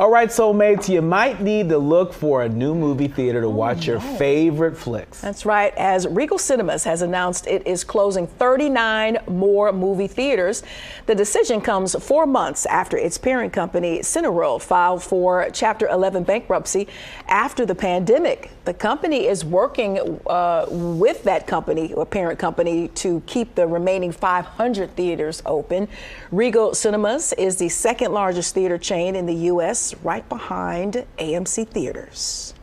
All right, soulmates, you might need to look for a new movie theater to watch your favorite flicks. That's right, as Regal Cinemas has announced it is closing 39 more movie theaters. The decision comes 4 months after its parent company, Cineworld, filed for Chapter 11 bankruptcy after the pandemic. The company is working with that company, or parent company, to keep the remaining 500 theaters open. Regal Cinemas is the second largest theater chain in the U.S., right behind AMC Theaters.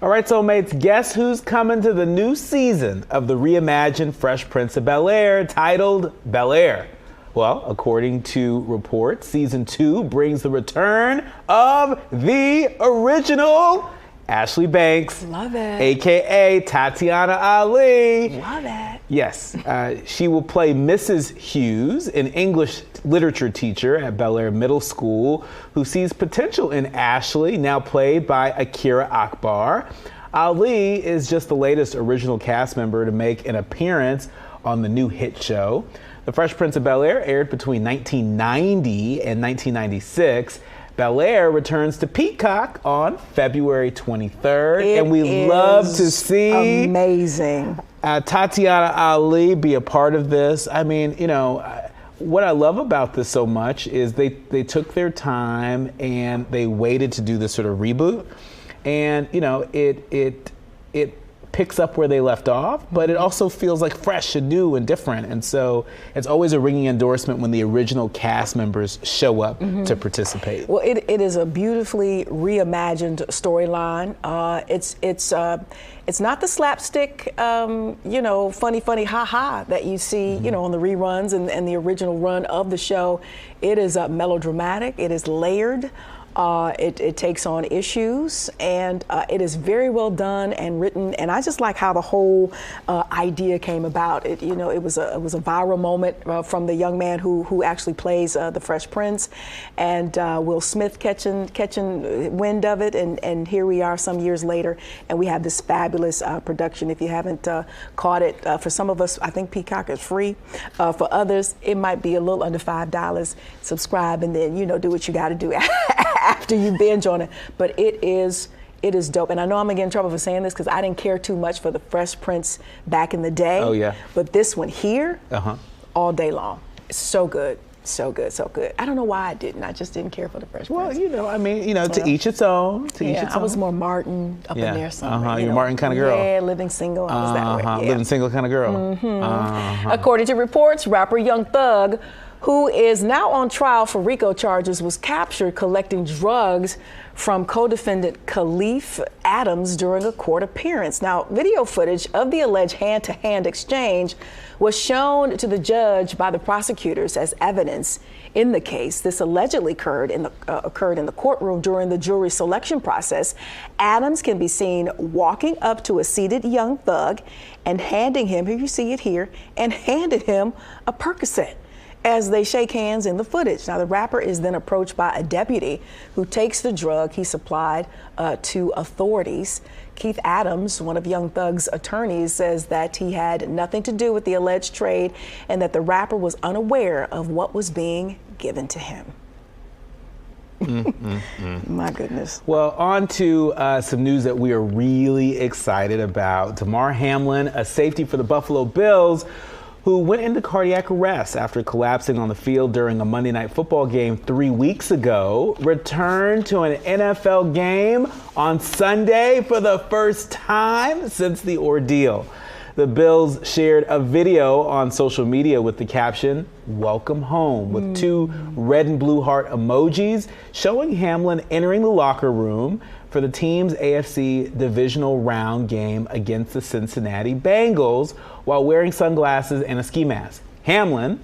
All right, soulmates, guess who's coming to the new season of the reimagined Fresh Prince of Bel-Air, titled Bel-Air? Well, according to reports, season 2 brings the return of the original Ashley Banks, love it, aka Tatiana Ali. Love it. Yes, she will play Mrs. Hughes, an English literature teacher at Bel-Air Middle School, who sees potential in Ashley, now played by Akira Akbar. Ali is just the latest original cast member to make an appearance on the new hit show. The Fresh Prince of Bel-Air aired between 1990 and 1996. Bel-Air returns to Peacock on February 23rd, and we love to see amazing Tatiana Ali be a part of this. I mean, you know, what I love about this so much is they took their time and they waited to do this sort of reboot, and you know, it picks up where they left off, but it also feels like fresh and new and different. And so it's always a ringing endorsement when the original cast members show up to participate. Well, it is a beautifully reimagined storyline. It's not the slapstick, you know, funny ha-ha that you see, you know, on the reruns and the original run of the show. It is melodramatic. It is layered. It takes on issues, and it is very well done and written. And I just like how the whole idea came about. It was a viral moment from the young man who actually plays the Fresh Prince, and Will Smith catching wind of it. And here we are some years later, and we have this fabulous production. If you haven't caught it, for some of us, I think Peacock is free. For others, it might be a little under $5. Subscribe, and then do what you got to do after you binge on it. But it is dope. And I know I'm gonna get in trouble for saying this because I didn't care too much for the Fresh Prince back in the day. Oh yeah. But this one here, all day long. It's so good. So good, so good. I don't know why I didn't. I just didn't care for the Fresh Prince. Well, to each its own. I was more Martin up in there somewhere. You're a Martin kind of girl. Yeah, living single. I was that way. Yeah. Living single kind of girl. According to reports, rapper Young Thug, who is now on trial for RICO charges, was captured collecting drugs from co-defendant Khalif Adams during a court appearance. Now, video footage of the alleged hand-to-hand exchange was shown to the judge by the prosecutors as evidence in the case. This allegedly occurred in the courtroom during the jury selection process. Adams can be seen walking up to a seated Young Thug and handing him, here you see it here, and handed him a Percocet as they shake hands in the footage. Now, the rapper is then approached by a deputy who takes the drug he supplied to authorities. Keith Adams, one of Young Thug's attorneys, says that he had nothing to do with the alleged trade and that the rapper was unaware of what was being given to him. My goodness. Well, on to some news that we are really excited about. Damar Hamlin, a safety for the Buffalo Bills, who went into cardiac arrest after collapsing on the field during a Monday Night Football game 3 weeks ago, returned to an NFL game on Sunday for the first time since the ordeal. The Bills shared a video on social media with the caption, "Welcome home," with two red and blue heart emojis showing Hamlin entering the locker room for the team's AFC divisional round game against the Cincinnati Bengals while wearing sunglasses and a ski mask. Hamlin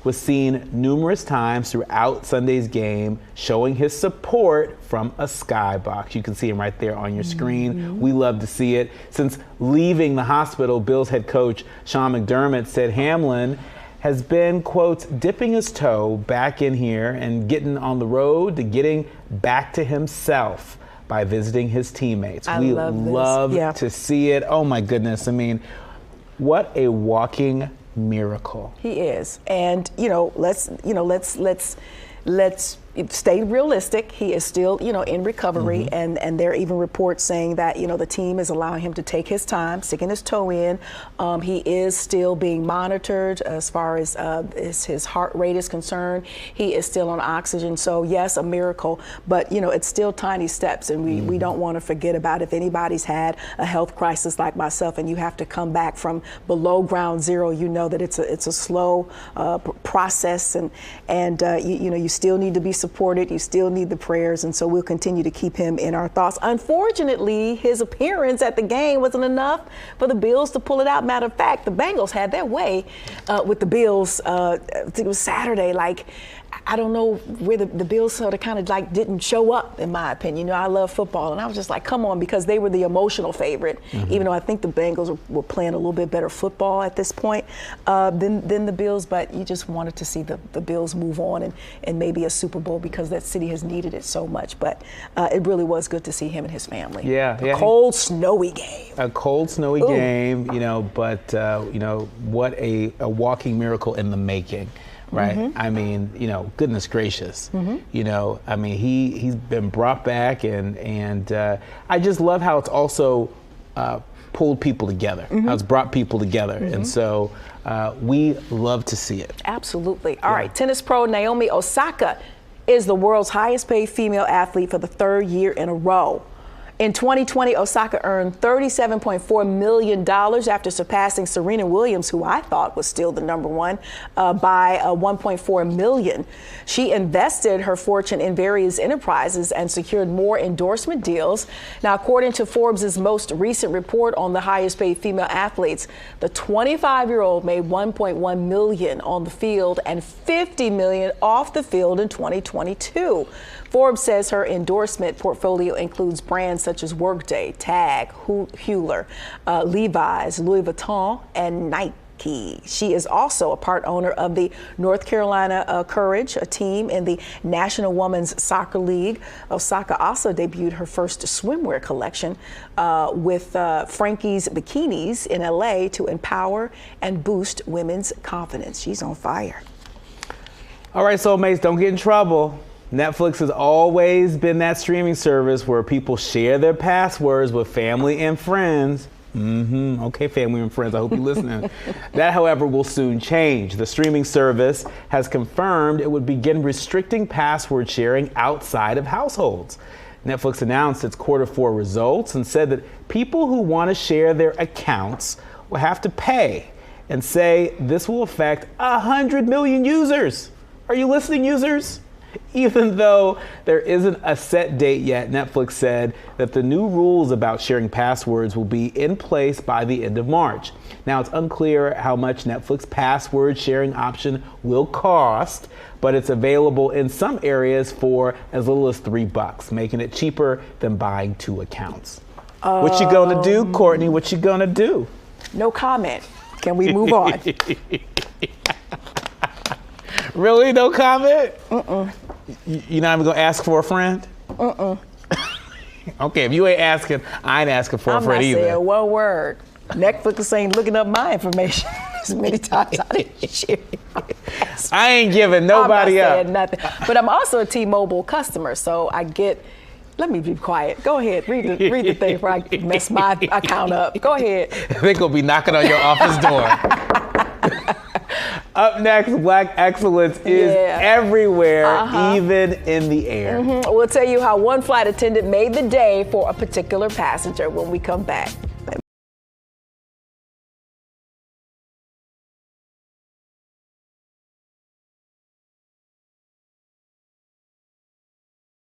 was seen numerous times throughout Sunday's game, showing his support from a skybox. You can see him right there on your screen. We love to see it. Since leaving the hospital, Bills head coach Sean McDermott said Hamlin has been, quote, dipping his toe back in here and getting on the road to getting back to himself by visiting his teammates. We love to see it. Oh my goodness. I what a walking miracle. He is. And let's stay realistic. He is still, in recovery, and there are even reports saying that, the team is allowing him to take his time, sticking his toe in. He is still being monitored as far as his heart rate is concerned. He is still on oxygen. So yes, a miracle, but it's still tiny steps, and we don't want to forget about if anybody's had a health crisis like myself, and you have to come back from below ground zero. That it's a slow process, and you still need to be supported. You still need the prayers, and so we'll continue to keep him in our thoughts. Unfortunately, his appearance at the game wasn't enough for the Bills to pull it out. Matter of fact, the Bengals had their way with the Bills. I think it was Saturday. I don't know where the Bills sort of kind of didn't show up, in my opinion. I love football, and I was just like, come on, because they were the emotional favorite, even though I think the Bengals were playing a little bit better football at this point than the Bills. But you just wanted to see the Bills move on and maybe a Super Bowl, because that city has needed it so much. But it really was good to see him and his family. Yeah. Cold, snowy game. A cold, snowy game, but what a walking miracle in the making. Right. I mean, goodness gracious. He's been brought back, and I just love how it's also pulled people together, how it's brought people together. And so we love to see it. Absolutely. All right. Tennis pro Naomi Osaka is the world's highest paid female athlete for the third year in a row. In 2020, Osaka earned $37.4 million after surpassing Serena Williams, who I thought was still the number one, by $1.4 million. She invested her fortune in various enterprises and secured more endorsement deals. Now, according to Forbes' most recent report on the highest paid female athletes, the 25-year-old made $1.1 million on the field and $50 million off the field in 2022. Forbes says her endorsement portfolio includes brands such as Workday, Tag, Hewler, Levi's, Louis Vuitton, and Nike. She is also a part owner of the North Carolina Courage, a team in the National Women's Soccer League. Osaka also debuted her first swimwear collection with Frankie's Bikinis in LA to empower and boost women's confidence. She's on fire. All right, soulmates, don't get in trouble. Netflix has always been that streaming service where people share their passwords with family and friends. Okay, family and friends, I hope you're listening. That, however, will soon change. The streaming service has confirmed it would begin restricting password sharing outside of households. Netflix announced its Q4 results and said that people who want to share their accounts will have to pay, and say this will affect 100 million users. Are you listening, users? Even though there isn't a set date yet, Netflix said that the new rules about sharing passwords will be in place by the end of March. Now, it's unclear how much Netflix password sharing option will cost, but it's available in some areas for as little as $3, making it cheaper than buying 2 accounts. What you gonna do, Courtney? What you gonna do? No comment. Can we move on? Really? No comment? You're not even gonna ask for a friend? Okay, if you ain't asking, I ain't asking for a friend either. I'm not saying one word. Netflix ain't looking up my information as many times I didn't share it. I ain't giving nobody up. I'm not saying nothing. But I'm also a T-Mobile customer, so I get. Let me be quiet. Go ahead. Read the thing before I mess my account up. Go ahead. They're gonna be knocking on your office door. Up next, Black excellence is everywhere, even in the air. We'll tell you how one flight attendant made the day for a particular passenger when we come back.